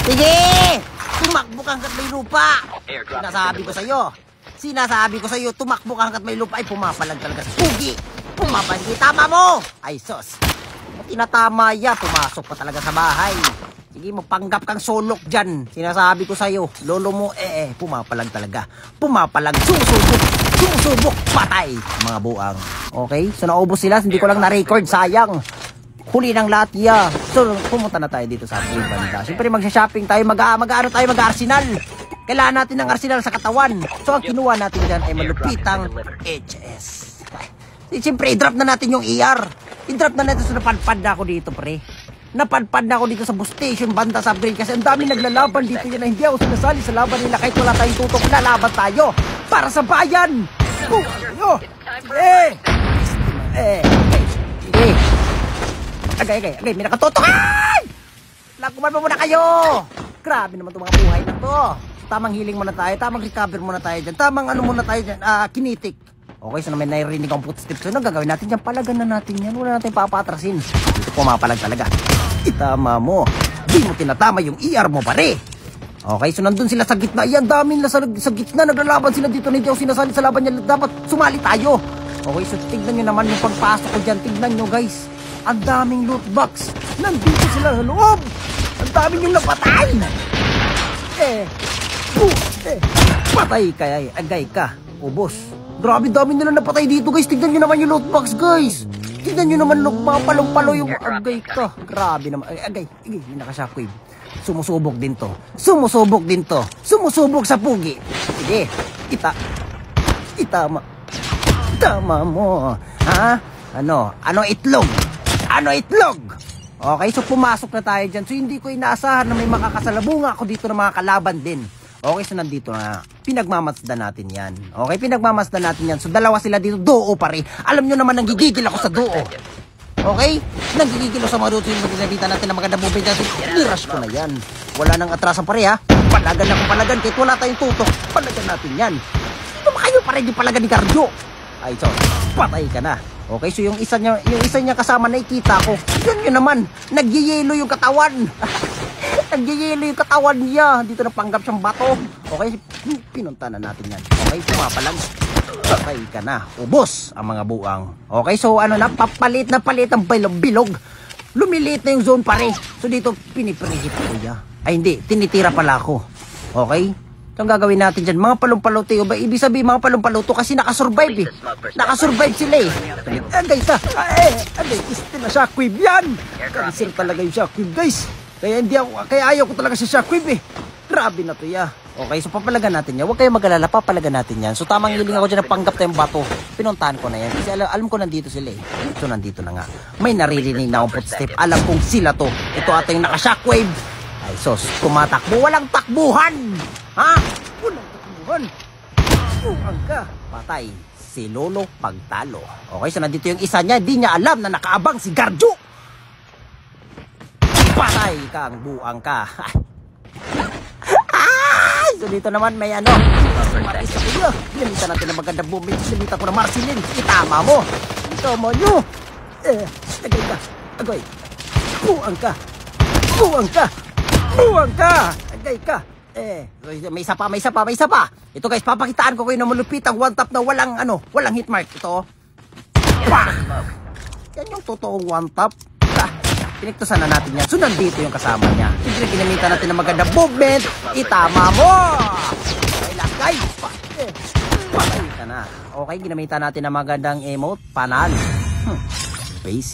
Sige! Tumakbo ka hanggat may lupa. Sinasabi ko sa'yo, tumakbo ka hanggat may lupa. Ay, pumapalag talaga sa pugi. Pumapalag. Tama mo! Ay, sos. Tinatama ya, pumasok pa talaga sa bahay. Sige, magpanggap kang solok dyan. Sinasabi ko sa'yo, lolo mo, pumapalag talaga. Pumapalag, susubok, patay. Mga buang. Okay? So, naubos sila. Hindi ko lang na-record, sayang. Huli ng lahat, ya. So, pumunta na tayo dito sa ating banda. Siyempre, magsha-shopping tayo, mag-Arsenal. Kailangan natin ng Arsenal sa katawan. So, ang kinuha natin dyan ay malupitang HS. Siyempre, i-drop na natin yung ER. I-drop na natin. So, napadpad na ako dito, pre. Napadpad na ako dito sa bus station, banda sa upgrade. Kasi ang dami naglalaban dito yan na hindi ako sinasali sa laban nila. Kahit wala tayong tutok, lalaban tayo. Para sa bayan. Agay, may nakatutok. Lakuman mo muna kayo. Grabe naman itong mga buhay na to. Tamang healing muna tayo, tamang recover muna tayo dyan. Tamang ano muna tayo dyan, kinitik. Okay, so naman narinig ang footsteps. So, anong gagawin natin dyan? Palagan na natin yan. Wala natin papatrasin. Dito pumapalag talaga. Itama mo. Di mo tinatama yung ER mo, pare. Okay, so nandun sila sa gitna. Yan, dami nila sa gitna. Naglalaban sila dito. Hindi ako sinasali sa laban niya. Dapat sumali tayo. Okay, so tignan nyo naman yung pagpasok ko dyan. Tignan nyo, guys. Ang daming loot box. Nandito sila sa loob. Ang daming yung napatay. Patay kaya. Agay ka. Ubos. Grabe dami nila napatay dito, guys. Tignan nyo naman yung loot box, guys. Tignan nyo naman palong-palo yung agay ka. Grabe naman. Agay. May naka-shockwave. Sumusubok din to. Sumusubok sa pugi. Sige. Tama mo. Ha? Ano itlog? Okay, so pumasok na tayo dyan. So hindi ko inaasahan na may makakasalubong ako dito ng mga kalaban din. Okay, so nandito na. Pinagmamasdan natin yan. Okay, pinagmamasdan natin yan. So dalawa sila dito. Duo pare. Alam nyo naman, nanggigigil ako sa duo. Okay? Nanggigigil ako sa mga duo. Yung magkakita natin na maganda movie natin. Nirush ko na yan. Wala nang atrasan pare ha. Palagan ako palagan. Kahit wala tayong tutok. Palagan natin yan. Kayo pare, di palagan ni Cardio. Ay, so, patay ka na. Okay, so yung isa niya kasama nakikita ko. Yan yun naman. Nagyayelo yung katawan. Nagyayelo yung katawan niya. Dito napanggap siyang bato. Okay, pinunta na natin yan. Okay, pumapalag. Patay ka na. Ubos ang mga buang. Okay, so papalit na palit ang bilog. Lumiliit na yung zone pare. So dito, piniprihit ko ya. Ay hindi, tinitira pala ako. Okay? So ang gagawin natin dyan, mga palumpalo tayo ba? Ibig sabihin mga palumpalo to kasi nakasurvive eh. Nakasurvive sila eh. Guys guys, na shockwave yan. Cancer talaga yung shockwave guys. Kaya ayaw ko talaga sa shockwave eh. Grabe na to ya. Okay, so papalagan natin yan. Huwag kayong mag-alala, papalagan natin yan. So tamang hiling ako dyan na panggap tayong bato. Pinuntahan ko na yan. Kasi alam ko nandito sila eh. So nandito na nga. May naririnig na akong footstep. Alam kong sila to. Ito ating naka-shockwave. Ay sos, tumatakbo. Walang takbuhan. Ha? Walang takbuhan. Buang ka. Patay. Si Lolo pagtalo. Okay, so nandito yung isa niya. Di niya alam na nakaabang si Garjo. Patay kang buang ka. So dito naman may Marisa ko yun. Ginamitan natin ng magandang booming. Ginamitan ko na Marcelin. Itama mo. Itama nyo. Agay ka. Agay. Buang ka. Agay ka. May isa pa. Ito guys, papakitaan ko kayo na malupitang one tap na walang hit mark. Ito. Yan yung totoong one tap. Piniktusan na natin yan. So nandito yung kasama niya. Siyempre ginamitan natin ng maganda movement. Itama mo. Okay last guys. Patay ka na. Okay, ginamitan natin ng magandang emote. Panalo. Basic.